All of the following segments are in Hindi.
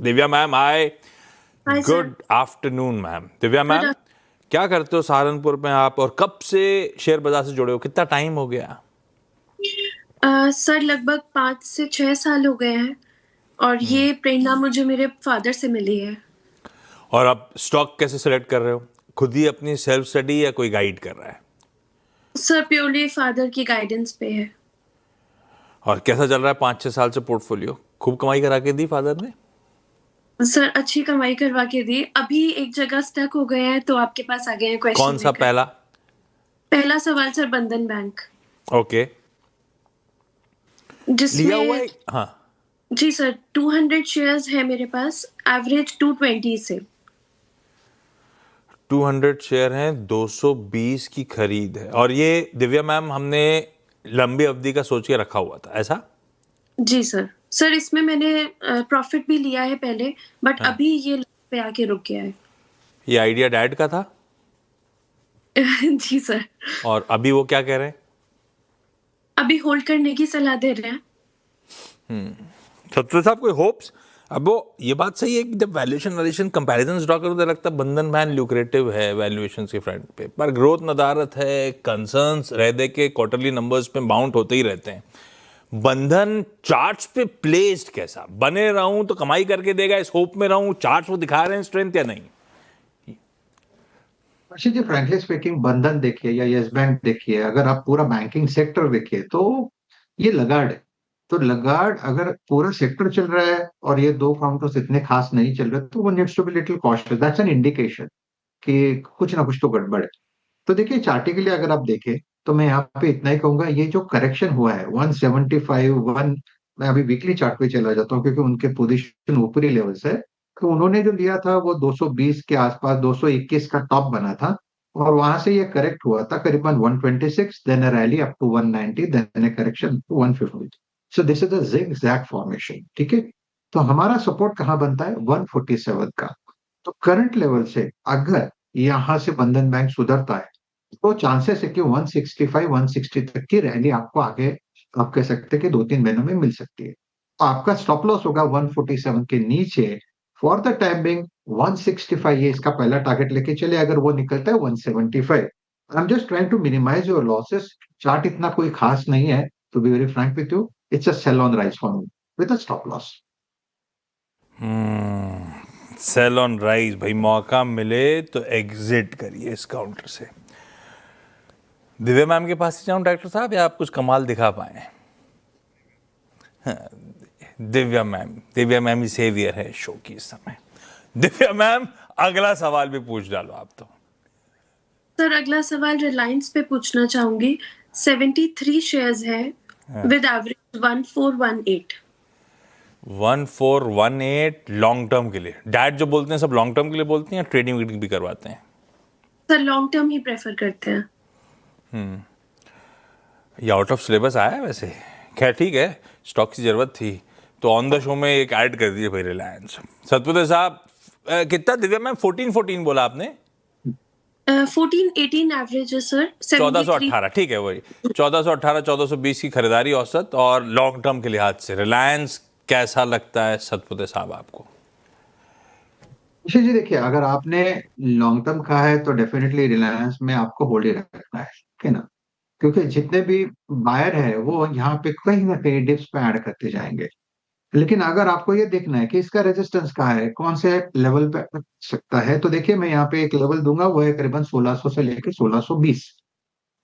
Divya ma'am hi, hi sir. Good afternoon ma'am. Divya ma'am, Good क्या करते हो सहारनपुर में आप, और कब से शेयर बाजार से जुड़े हो, कितना टाइम हो गया? सर लगभग 5 से 6 साल हो गए हैं और ये प्रेरणा मुझे मेरे फादर से मिली है। और आप स्टॉक कैसे सेलेक्ट कर रहे हो? खुद ही अपनी सेल्फ स्टडी या कोई गाइड कर रहा है? सर प्योरली फादर की गाइडेंस पे है। और कैसा चल रहा है 5-6 साल से पोर्टफोलियो? खूब कमाई करा के दी फादर ने? सर अच्छी कमाई करवा के दी। अभी एक जगह स्टक हो गए हैं तो आपके पास आ गए हैं क्वेश्चन कौन सा लेकर। पहला? पहला सवाल सर बंधन बैंक, ओके, लिया हुआ है। जिसमें हाँ, जी सर 200 शेयर्स है मेरे पास, एवरेज 220 से। 200 शेयर हैं, 220 की खरीद है। और ये दिव्या मैम हमने लंबी अवधि का सोच के रखा हुआ था, ऐसा? जी सर इसमें मैंने प्रॉफिट भी लिया है पहले, बट हाँ, अभी ये पे आके रुक गया है। ये आइडिया डैड का था? जी सर, और अभी वो क्या कह रहे हैं? अभी होल्ड करने की सलाह दे रहे हैं। सत्य साहब, कोई होप्स? अब वो ये बात सही है कि जब वैल्यूएशन कंपैरिजन ड्रॉ करो तो लगता है बंधन बैंक ल्यूक्रेटिव है वैल्यूएशन के फ्रंट पे, पर ग्रोथ नदारत है, कंसर्न्स रह दे के क्वार्टरली नंबर्स पे बाउंट होते ही रहते हैं। बंधन चार्ट्स पे प्लेस्ड कैसा? बने रहूं तो कमाई करके देगा इस होप में रहूं, चार्ट्स वो दिखा रहे हैं स्ट्रेंथ या नहीं? अर्षित जी, फ्रैंकली स्पीकिंग, बंधन देखिए या यस बैंक देखिए, अगर आप पूरा बैंकिंग सेक्टर देखिए तो ये लगाड़ है। तो लगाड़ अगर पूरा सेक्टर चल रहा है और ये दो काउंटर्स इतने खास नहीं चल रहे, तो वो needs to be little cautious. That's an indication कि कुछ ना कुछ तो गड़बड़ है। तो देखिए, चार्टिकली अगर आप देखें तो मैं यहाँ पे इतना ही कहूंगा, ये जो करेक्शन हुआ है 175 1, मैं अभी वीकली चार्ट पे चला जाता हूँ क्योंकि उनके पोजीशन ऊपरी लेवल से है। तो उन्होंने जो लिया था वो 220 के आसपास, 221 का टॉप बना था और वहां से ये करेक्ट हुआ था करीबन 126, then a rally up to 190, then a correction to 150। So this is a zigzag formation, ठीक है। तो हमारा सपोर्ट कहाँ बनता है? 147 का। तो करंट लेवल से अगर यहाँ से बंधन बैंक सुधरता है तो चांसेस है कि 165 160 तक की रैली आपको आगे, आप कह सकते हैं कि 2-3 महीनों में मिल सकती है। तो आपका स्टॉप लॉस होगा 147 के नीचे। फॉर द टाइम बिंग 165 ये इसका पहला टारगेट लेके चले, अगर वो निकलता है 175। I am just trying to minimise your losses. Chart इतना कोई खास नहीं है, to be very frank with you. It's a sell on rise for me with a stop loss. Sell on rise भाई, मौका मिले तो एग्जिट करिए इस काउंटर से। दिव्या मैम के पास ही जाऊं डॉक्टर साहब, या आप कुछ कमाल दिखा पाए? दिव्या मैम ही सेवियर है शो की इस समय। दिव्या मैम, अगला सवाल भी पूछ डालो आप तो। सर अगला सवाल रिलायंस पे पूछना चाहूंगी। 73 शेयर्स है विद एवरेज 1418। 1418 लॉन्ग टर्म के लिए? डैड जो बोलते हैं सब लॉन्ग टर्म के लिए बोलते हैं या ट्रेडिंग भी करवाते हैं? सर लॉन्ग टर्म ही प्रेफर करते हैं। ये आउट ऑफ सिलेबस आया है वैसे। खैर ठीक है, स्टॉक की जरूरत थी तो ऑन द शो में एक ऐड कर दीजिए भाई रिलायंस। सतपुत्र साहब, कितना दिव्या मैम 1414 बोला आपने? 1418 एवरेज है सर। 1418, ठीक है वही 1418 1420 की खरीदारी औसत। और लॉन्ग टर्म के लिहाज से रिलायंस कैसा लगता है सतपुत्र साहब आपको? निश्चित जी, देखिए, अगर आपने लॉन्ग टर्म कहा है तो डेफिनेटली रिलायंस में आपको होल्ड ही रखना है, ठीक है ना। क्योंकि जितने भी बायर है वो यहाँ पे कहीं ना कहीं डिप्स पे ऐड करते जाएंगे। लेकिन अगर आपको ये देखना है कि इसका रेजिस्टेंस कहाँ है, कौन से लेवल पे अटक सकता है, तो देखिए मैं यहाँ पे एक लेवल दूंगा, वो है करीबन 1600 से लेकर 1620।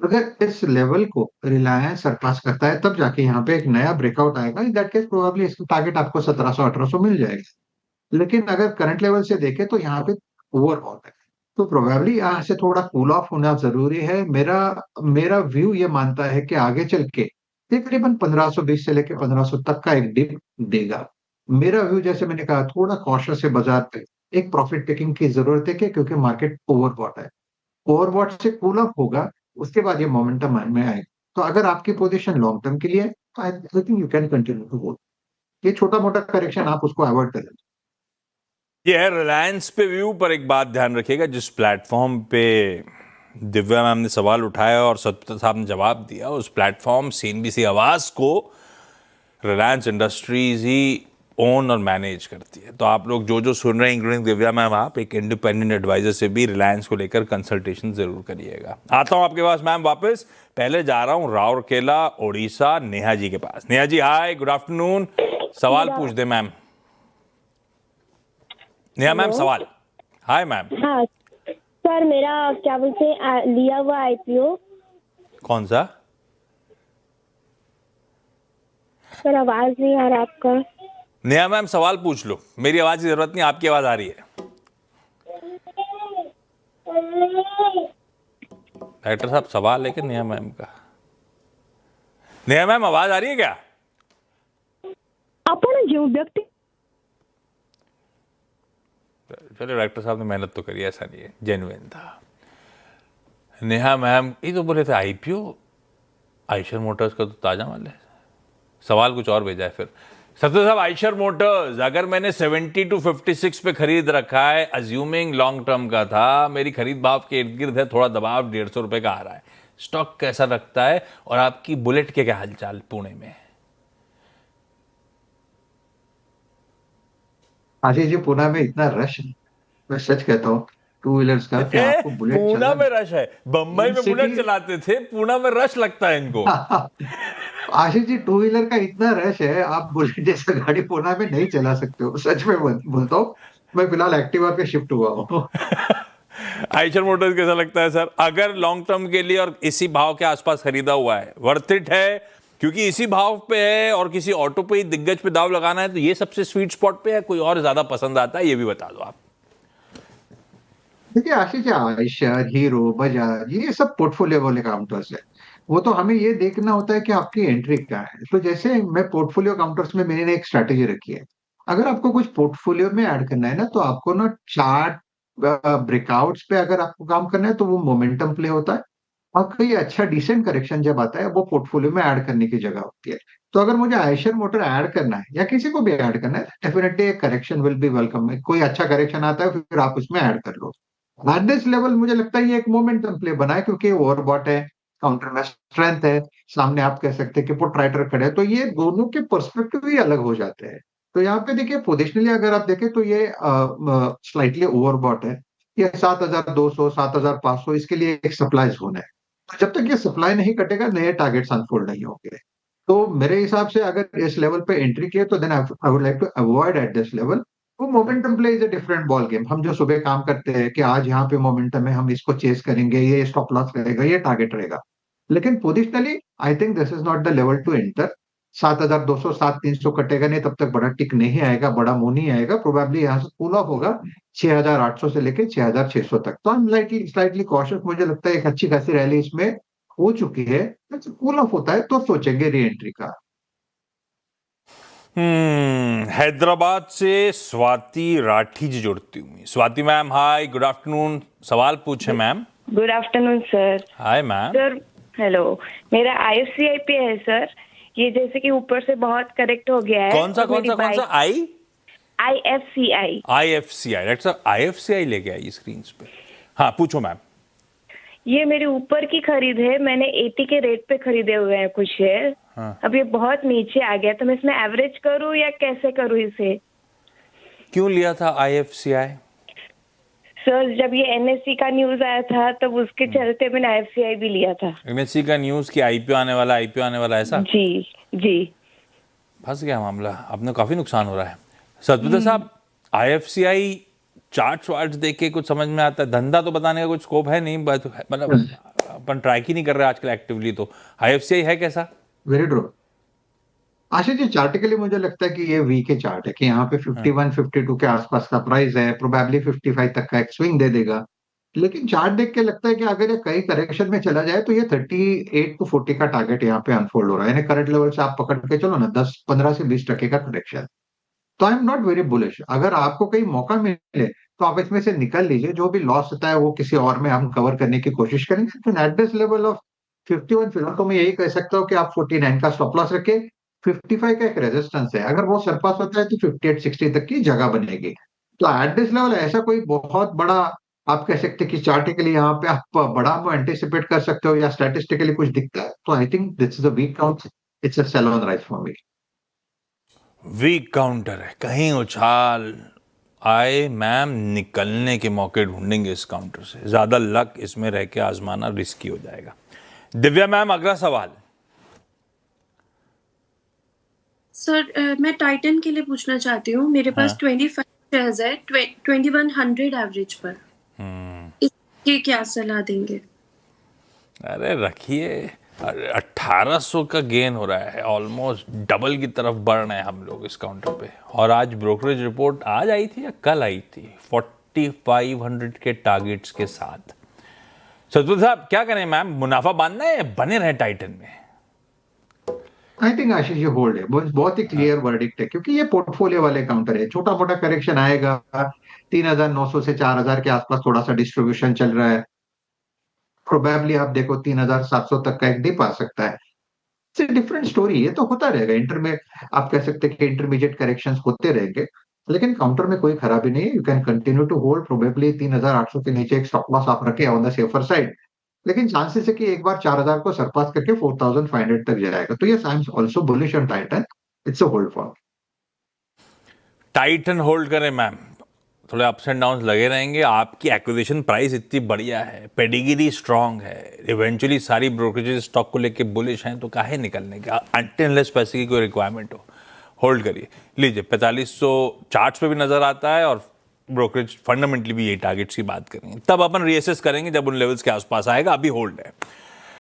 अगर इस लेवल को रिलायंस सरपास करता है तब जाके यहाँ पे एक नया ब्रेकआउट आएगा। इन दैट केस प्रोबेबली इसका टारगेट आपको 1700 1800 मिल जाएगा। लेकिन अगर करंट लेवल से देखें तो यहाँ पे ओवरबॉट है, तो प्रोबेबली यहाँ से थोड़ा कूल ऑफ होना जरूरी है। मेरा मेरा व्यू ये मानता है कि आगे चल के ये करीबन 1520 से लेकर 1500 तक का एक डिप देगा। मेरा व्यू, जैसे मैंने कहा, थोड़ा कॉशियस है बाजार पे। एक प्रॉफिट टेकिंग की जरूरत है कि क्योंकि मार्केट ओवरबॉट है। ओवरबॉट से कूल ऑफ होगा, उसके बाद ये मोमेंटम में आएगा। तो अगर आपकी पोजीशन लॉन्ग टर्म के लिए है, I think you can continue to hold. ये छोटा मोटा करेक्शन आप उसको अवॉइड करें। ये है रिलायंस पे व्यू। पर एक बात ध्यान रखिएगा, जिस प्लेटफॉर्म पे दिव्या मैम ने सवाल उठाया और सत्य साहब ने जवाब दिया, उस प्लेटफॉर्म CNBC आवाज को रिलायंस इंडस्ट्रीज ही ओन और मैनेज करती है। तो आप लोग जो सुन रहे हैं इंक्लूडिंग दिव्या मैम, आप एक इंडिपेंडेंट एडवाइजर से भी रिलायंस को लेकर कंसल्टेशन जरूर करिएगा। आता हूं आपके पास मैम वापस, पहले जा रहा हूं राउरकेला ओडिशा नेहा जी के पास। नेहा जी हाय, गुड आफ्टरनून, सवाल पूछ दे मैम। नेहा मैम सवाल। Hi ma'am. हाँ सर, मेरा क्या बोलते हैं लिया हुआ आईपीओ। कौन सा? सर आवाज नहीं आ रहा आपका। नेहा मैम सवाल पूछ लो, मेरी आवाज की जरूरत नहीं, आपकी आवाज आ रही है। डायरेक्टर साहब सवाल है कि नेहा मैम का? नेहा मैम आवाज आ रही है क्या? अपन जो व्यक्ति, चलो डायरेक्टर साहब ने मेहनत तो करी, ऐसा नहीं है, जेन्युइन था। नेहा मैम ये तो बोले थे आईपीओ आयशर मोटर्स का तो ताजा माल है, सवाल कुछ और भेजा है फिर। सत्य साहब आयशर मोटर्स अगर मैंने 70 to 56 पे खरीद रखा है, अज्यूमिंग लॉन्ग टर्म का था, मेरी खरीद भाव के इर्द गिर्द है, थोड़ा दबाव 150 रुपए का आ रहा है, स्टॉक कैसा लगता है? और आपकी बुलेट के क्या हालचाल पुणे में? आशीष जी, पुणे में इतना रश है, मैं सच कहता हूँ टू व्हीलर्स का, कि आपको बुलेट पूना में चलाना। रश है, बंबई में सिटी- बुलेट चलाते थे, पूना में रश लगता है इनको। आशीष जी, टू व्हीलर का इतना रश है, आप बुलेट जैसा गाड़ी पुणे में नहीं चला सकते हो, सच में बोलता हूँ। मैं फिलहाल एक्टिवा पे शिफ्ट हुआ हूँ। आयशर मोटर्स कैसा लगता है सर, अगर लॉन्ग टर्म के लिए और इसी भाव के आसपास खरीदा हुआ है, वर्थ इट है? क्योंकि इसी भाव पे है और किसी ऑटो पे दिग्गज पे दाव लगाना है, तो ये सबसे स्वीट स्पॉट पे है, कोई और ज्यादा पसंद आता है, ये भी बता दो आप। देखिए आशीष जी, आयशर, हीरो, बजाज, ये सब पोर्टफोलियो वाले काउंटर्स है। वो तो हमें ये देखना होता है कि आपकी एंट्री क्या है। तो जैसे मैं पोर्टफोलियो काउंटर्स में मैंने एक स्ट्रैटेजी रखी है। अगर आपको कुछ पोर्टफोलियो में ऐड करना है ना, तो आपको ना चार्ट ब्रेकआउट्स पे अगर आपको काम करना है, तो वो मोमेंटम प्ले होता है। और कोई अच्छा डिसेंट करेक्शन जब आता है, वो पोर्टफोलियो में ऐड करने की जगह होती है। तो अगर मुझे आयशर मोटर ऐड करना है या किसी को भी ऐड करना है, definitely correction will be welcome. कोई अच्छा करेक्शन आता है, फिर आप उसमें ऐड कर लो। एट दिस लेवल मुझे लगता है ये एक मोमेंटम प्ले बना है, क्योंकि ओवरबॉट है, काउंटर में स्ट्रेंथ है, सामने आप कह सकते हैं कि पुट राइटर खड़े हैं, तो ये दोनों के पर्सपेक्टिव ही अलग हो जाते हैं। तो यहाँ पे देखिए पोजिशनली अगर आप देखें तो ये स्लाइटली ओवरबॉट है। ये 7,200 7,500 इसके लिए एक सप्लाई जोन है। तो जब तक ये सप्लाई नहीं कटेगा, नए टारगेट्स अनफोल्ड नहीं होंगे। तो मेरे हिसाब से अगर इस लेवल पे एंट्री किए, तो then I would like to avoid at this level. वो momentum play is a different ball game. हम जो सुबह काम करते हैं कि आज यहाँ पे मोमेंटम है, हम इसको चेस करेंगे, ये स्टॉप लॉस रहेगा, ये टारगेट रहेगा। लेकिन positionally I think this is not the level to enter. 7,200 7,300 कटेगा नहीं, तब तक बड़ा टिक नहीं आएगा, बड़ा मुंह नहीं आएगा। प्रोबेबली यहाँ से कूल ऑफ होगा 6,800 से लेके 6,600 तक। तो आई एम स्लाइटली कॉशियस। मुझे लगता है एक अच्छी खासी रैली इसमें हो चुकी है। कूल ऑफ होता है तो सोचेंगे री एंट्री का। हैदराबाद से स्वाति राठी जी जुड़ती हुई। Swati ma'am hi, good afternoon, सवाल पूछे ma'am. Good afternoon sir. Hi ma'am. Sir hello, मेरा IFCI पे है सर। ये जैसे कि ऊपर से बहुत करेक्ट हो गया है। कौन सा आई? IFCI। IFCI, डायरेक्टर साहब IFCI लेके आई स्क्रीन पे। हाँ पूछो मैम। ये मेरी ऊपर की खरीद है, मैंने 80 के रेट पे खरीदे हुए हैं कुछ शेयर। हाँ। अब ये बहुत नीचे आ गया, तो मैं इसमें एवरेज करूं या कैसे करूं इसे? क्यों लिया था IFCI? सर जब ये NSE का न्यूज आया था, तब उसके चलते मैंने IFCI भी लिया था। NSE का न्यूज की IPO आने वाला ऐसा? जी जी। फंस गया मामला, आपने काफी नुकसान हो रहा है। सतविंदर साहब IFCI चार्ट वार्ट देख के कुछ समझ में आता है, धंधा तो बताने का कुछ स्कोप है नहीं, मतलब अपन ट्राई ही नहीं कर रहे आजकल एक्टिवली। तो IFCI है कैसा? Very true Ashish ji. चार्टिकली मुझे लगता है कि ये वीक के चार्ट है, कि यहाँ पे 51 52 के आसपास का प्राइस है, प्रोबेबली 55 तक का एक स्विंग दे देगा। लेकिन चार्ट देख के लगता है कि अगर ये कई करेक्शन में चला जाए, तो ये 38 to 40 का टारगेट यहाँ पे अनफोल्ड हो रहा है। यानी करंट लेवल से आप पकड़ के चलो ना, 15 से 20% का करेक्शन। तो I am not very bullish. अगर आपको कहीं मौका मिले, तो आप इसमें से निकल लीजिए। जो भी लॉस होता है वो किसी और में हम कवर करने की कोशिश करेंगे। तो एट दिस लेवल ऑफ 51 फिलहाल तो मैं यही कह सकता हूँ कि आप 49 का स्टॉप लॉस रखें। 55 का एक रेजिस्टेंस है, अगर वो सरपास होता है तो 58 60 तक की जगह बनेगी। तो एट दिस लेवल ऐसा कोई बहुत बड़ा आप कह सकते हैं कि चार्टिकली यहाँ पे आप बड़ा एंटिसिपेट कर सकते हो, या स्टैटिस्टिकली कुछ दिखता है, तो I think this is a weak count. It's a sell on rise for me. Weak counter है, कहीं उछाल आए मैम निकलने के मौके ढूंढेंगे इस काउंटर से, ज्यादा लक इसमें रह के आजमाना रिस्की हो जाएगा। दिव्या मैम अगला सवाल। सर मैं टाइटन के लिए पूछना चाहती हूँ। मेरे पास 25 शेयर्स है 2100 एवरेज पर। इसकी क्या सलाह देंगे? अरे रखिए, 1800 का गेन हो रहा है, ऑलमोस्ट डबल की तरफ बढ़ रहे हैं हम लोग इस काउंटर पे। और आज ब्रोकरेज रिपोर्ट आज आई थी या कल आई थी 4500 के टारगेट्स के साथ। सतपुर साहब क्या करें मैम, मुनाफा बांधना है या बने रहे टाइटन में? आई थिंक आशीष ये होल्ड है, बहुत ही क्लियर वर्डिक्ट है, क्योंकि ये पोर्टफोलियो वाले काउंटर है। छोटा मोटा करेक्शन आएगा, 3900 से 4000 के आसपास थोड़ा सा डिस्ट्रीब्यूशन चल रहा है। प्रोबेबली आप देखो 3700 तक का एक डिप आ सकता है। इट्स डिफरेंट स्टोरी, ये तो होता रहेगा। इंटर में आप कह सकते हैं कि इंटरमीडिएट करेक्शंस होते रहेंगे, लेकिन काउंटर में कोई खराबी नहीं है। You can continue to hold. Probably 3800 के नीचे एक स्टॉप लॉस आप रखें ऑन द सेफर साइड, लेकिन चांसेस है कि एक बार 4000 को सरपास करके 4500 तक जाएगा। तो yes, I am also bullish on Titan. It's a hold for. Titan hold करें मैम, थोड़े अप्स एंड डाउन लगे रहेंगे। आपकी एक्विजिशन प्राइस इतनी बढ़िया है, पेडिगिरी स्ट्रांग है, इवेंचुअली सारी ब्रोकरेजेस स्टॉक को लेके बुलिश हैं, तो काहे निकलने का, अनटिल पैसे की कोई रिक्वायरमेंट हो। होल्ड करिए, लीजिए 4500 चार्ट्स पे भी नजर आता है और ब्रोकरेज फंडामेंटली भी यही टारगेट्स की बात करेंगे। तब अपन रीएसेस करेंगे जब उन लेवल्स के आसपास आएगा, अभी होल्ड है।